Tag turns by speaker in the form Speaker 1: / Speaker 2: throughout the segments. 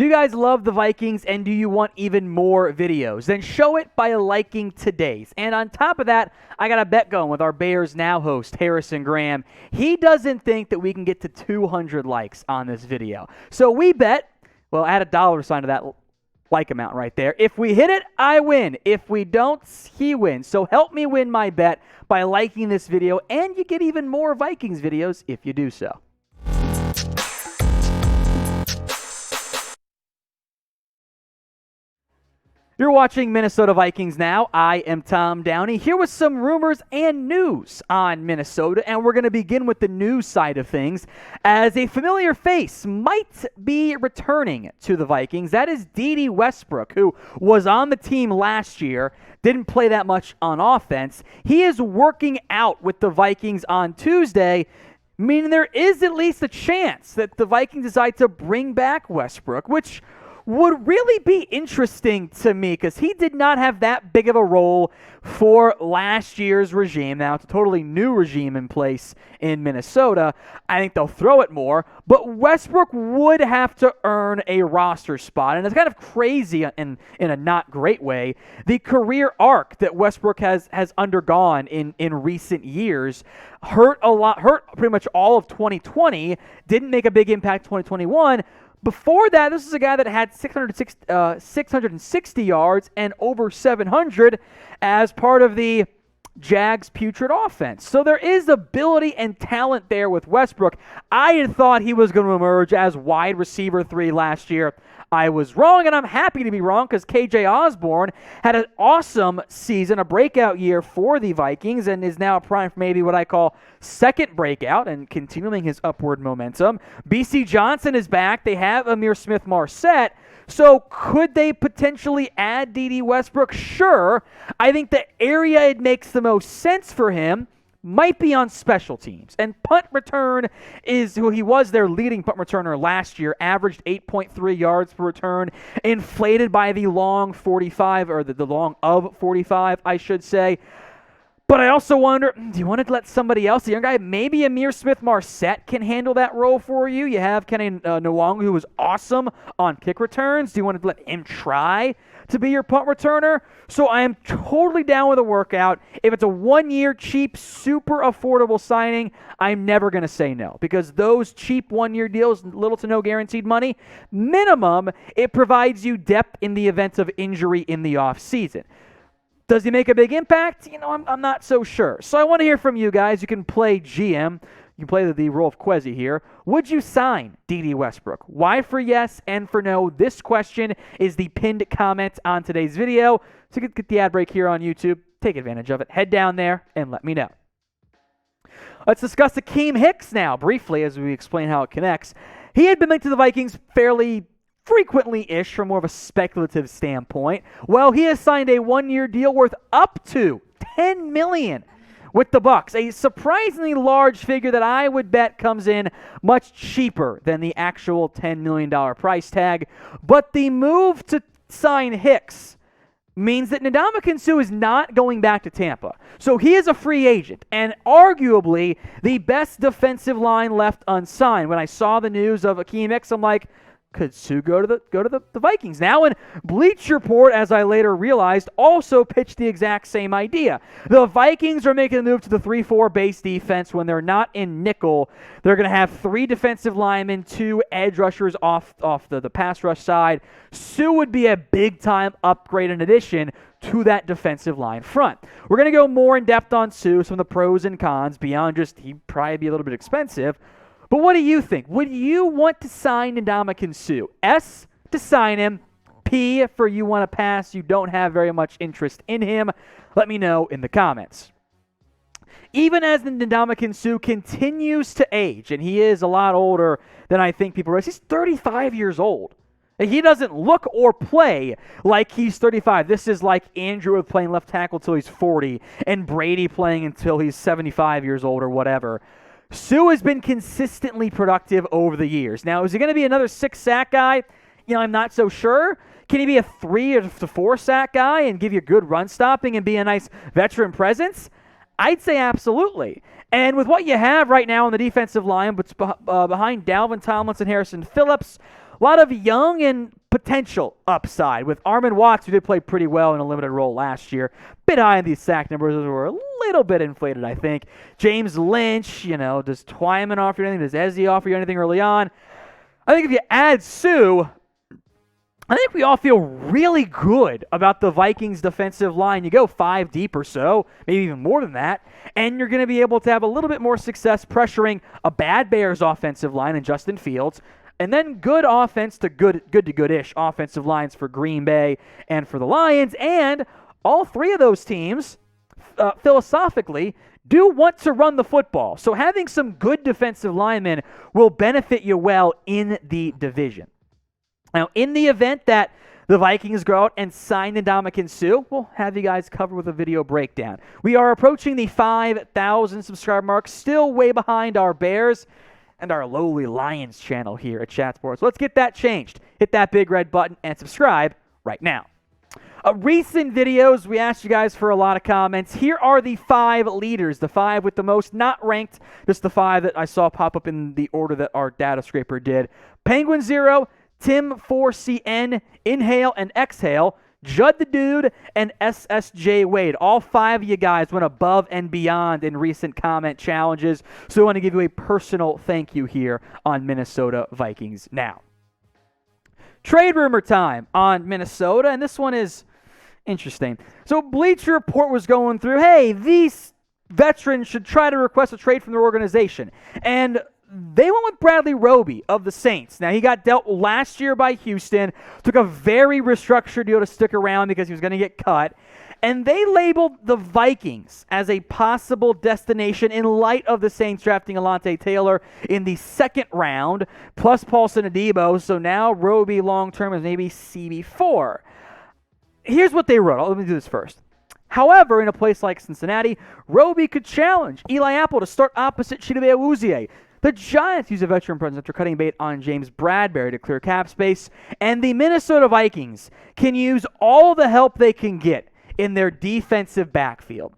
Speaker 1: Do you guys love the Vikings, and do you want even more videos? Then show it by liking today's. And on top of that, I got a bet going with our Bears Now host, Harrison Graham. He doesn't think that we can get to 200 likes on this video. So we bet, well, add a dollar sign to that like amount right there. If we hit it, I win. If we don't, he wins. So help me win my bet by liking this video, and you get even more Vikings videos if you do so. You're watching Minnesota Vikings Now. I am Tom Downey, here with some rumors and news on Minnesota, and we're going to begin with the news side of things, as a familiar face might be returning to the Vikings. That is Dede Westbrook, who was on the team last year, didn't play that much on offense. He is working out with the Vikings on Tuesday, meaning there is at least a chance that the Vikings decide to bring back Westbrook, which would really be interesting to me because he did not have that big of a role for last year's regime. Now, it's a totally new regime in place in Minnesota. I think they'll throw it more, but Westbrook would have to earn a roster spot. And it's kind of crazy in a not great way, the career arc that Westbrook has undergone in recent years. Hurt pretty much all of 2020, didn't make a big impact 2021. Before that, this is a guy that had 660 yards and over 700 as part of the Jags' putrid offense. So there is ability and talent there with Westbrook. I had thought he was going to emerge as wide receiver 3 last year. I was wrong, and I'm happy to be wrong because KJ Osborne had an awesome season, a breakout year for the Vikings, and is now primed for maybe what I call second breakout and continuing his upward momentum. BC Johnson is back. They have Ihmir Smith-Marsette. So could they potentially add Dede Westbrook? Sure. I think the area it makes the most sense for him might be on special teams. And punt return is who he was their leading punt returner last year, averaged 8.3 yards per return, inflated by the long 45, or the long of 45, I should say. But I also wonder, do you want to let somebody else, a young guy, maybe Ihmir Smith-Marsette can handle that role for you? You have Kenny Nwangwu, who was awesome on kick returns. Do you want to let him try to be your punt returner? So I am totally down with a workout. If it's a one-year cheap, super affordable signing, I'm never going to say no, because those cheap one-year deals, little to no guaranteed money, minimum, it provides you depth in the event of injury in the offseason. Does he make a big impact? I'm not so sure. So I want to hear from you guys. You can play GM. You can play the role of Quezzy here. Would you sign Dede Westbrook? Y for yes and for no. This question is the pinned comment on today's video. So get the ad break here on YouTube. Take advantage of it. Head down there and let me know. Let's discuss Akiem Hicks now briefly as we explain how it connects. He had been linked to the Vikings fairly frequently-ish from more of a speculative standpoint. Well, he has signed a one-year deal worth up to $10 million with the Bucs, a surprisingly large figure that I would bet comes in much cheaper than the actual $10 million price tag. But the move to sign Hicks means that Ndamukong Suh is not going back to Tampa. So he is a free agent and arguably the best defensive line left unsigned. When I saw the news of Akiem Hicks, I'm like, could Suh go to the Vikings now? And Bleacher Report, as I later realized, also pitched the exact same idea. The Vikings are making a move to the 3-4 base defense when they're not in nickel. They're going to have 3 defensive linemen, 2 edge rushers off the pass rush side. Suh would be a big-time upgrade in addition to that defensive line front. We're going to go more in depth on Suh, some of the pros and cons, beyond just he'd probably be a little bit expensive. But what do you think? Would you want to sign Ndamukong Suh? S, to sign him. P, for you want to pass. You don't have very much interest in him. Let me know in the comments. Even as Ndamukong Suh continues to age, and he is a lot older than I think people realize, he's 35 years old. He doesn't look or play like he's 35. This is like Andrew playing left tackle until he's 40, and Brady playing until he's 75 years old or whatever. Suh has been consistently productive over the years. Now, is he going to be another 6-sack guy? I'm not so sure. Can he be a 3 or 4-sack guy and give you good run stopping and be a nice veteran presence? I'd say absolutely. And with what you have right now on the defensive line, but behind Dalvin Tomlinson, Harrison Phillips, A lot of young and potential upside with Armon Watts, who did play pretty well in a limited role last year. Bit high in these sack numbers. Those were a little bit inflated, I think. James Lynch, does Twyman offer you anything? Does Ezzy offer you anything early on? I think if you add Suh, I think we all feel really good about the Vikings defensive line. You go 5 deep or so, maybe even more than that, and you're going to be able to have a little bit more success pressuring a bad Bears offensive line in Justin Fields, and then good offense to good to good-ish offensive lines for Green Bay and for the Lions. And all three of those teams, philosophically, do want to run the football. So having some good defensive linemen will benefit you well in the division. Now, in the event that the Vikings go out and sign Ndamukong Suh, we'll have you guys covered with a video breakdown. We are approaching the 5,000 subscriber mark, still way behind our Bears and our lowly Lions channel here at Chat Sports. Let's get that changed. Hit that big red button and subscribe right now. Recent videos, we asked you guys for a lot of comments. Here are the 5 leaders, the 5 with the most, not ranked, just the 5 that I saw pop up in the order that our data scraper did. Penguin 0, Tim 4CN, Inhale and Exhale, Judd the Dude, and SSJ Wade. All 5 of you guys went above and beyond in recent comment challenges, so I want to give you a personal thank you here on Minnesota Vikings Now. Trade rumor time on Minnesota, and this one is interesting. So Bleacher Report was going through, hey, these veterans should try to request a trade from their organization. And they went with Bradley Roby of the Saints. Now, he got dealt last year by Houston, took a very restructured deal to stick around because he was going to get cut. And they labeled the Vikings as a possible destination in light of the Saints drafting Alontae Taylor in the 2nd round, plus Paulson Adebo. So now Roby long-term is maybe CB4. Here's what they wrote. Let me do this first. However, in a place like Cincinnati, Roby could challenge Eli Apple to start opposite Chidobe Awuzie. The Giants use a veteran presence after cutting bait on James Bradbury to clear cap space, and the Minnesota Vikings can use all the help they can get in their defensive backfield.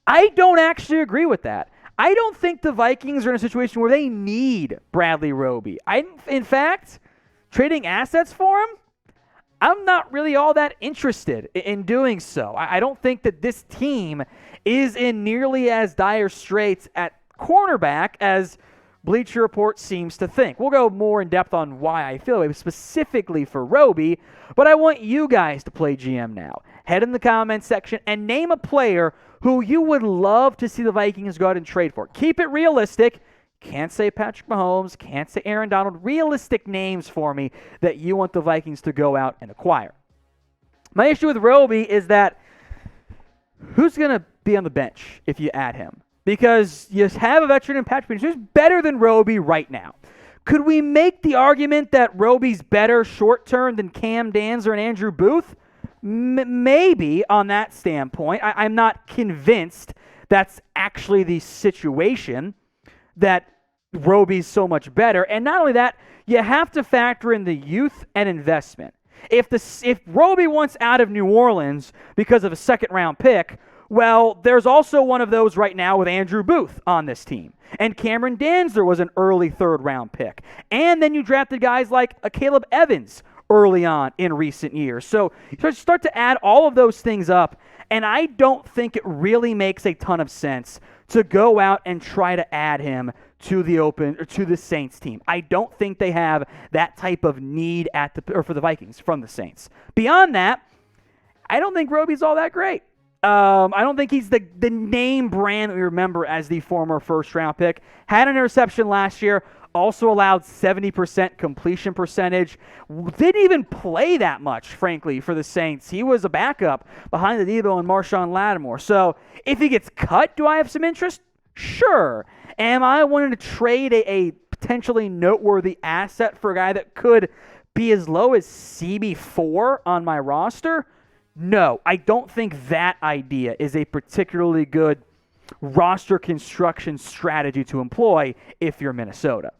Speaker 1: I don't actually agree with that. I don't think the Vikings are in a situation where they need Bradley Roby. In fact, trading assets for him, I'm not really all that interested in doing so. I don't think that this team is in nearly as dire straits at cornerback as Bleacher Report seems to think. We'll go more in depth on why I feel it specifically for Roby, but I want you guys to play GM now. Head in the comments section and name a player who you would love to see the Vikings go out and trade for. Keep it realistic. Can't say Patrick Mahomes, can't say Aaron Donald. Realistic names for me that you want the Vikings to go out and acquire. My issue with Roby is that who's going to be on the bench if you add him? Because you have a veteran in Patrick Mahomes who's better than Roby right now. Could we make the argument that Roby's better short-term than Cam Danzer and Andrew Booth? Maybe on that standpoint. I'm not convinced that's actually the situation, that Roby's so much better. And not only that, you have to factor in the youth and investment. If Roby wants out of New Orleans because of a 2nd-round pick, well, there's also one of those right now with Andrew Booth on this team. And Cameron Danzer was an early 3rd-round pick. And then you drafted guys like a Caleb Evans early on in recent years. So you start to add all of those things up, and I don't think it really makes a ton of sense to go out and try to add him to the Saints team. I don't think they have that type of need for the Vikings from the Saints. Beyond that, I don't think Roby's all that great. I don't think he's the name brand that we remember as the former 1st-round pick. Had an interception last year, also allowed 70% completion percentage. Didn't even play that much, frankly, for the Saints. He was a backup behind the Debo and Marshawn Lattimore. So if he gets cut, do I have some interest? Sure. Am I wanting to trade a potentially noteworthy asset for a guy that could be as low as CB4 on my roster? No, I don't think that idea is a particularly good roster construction strategy to employ if you're Minnesota.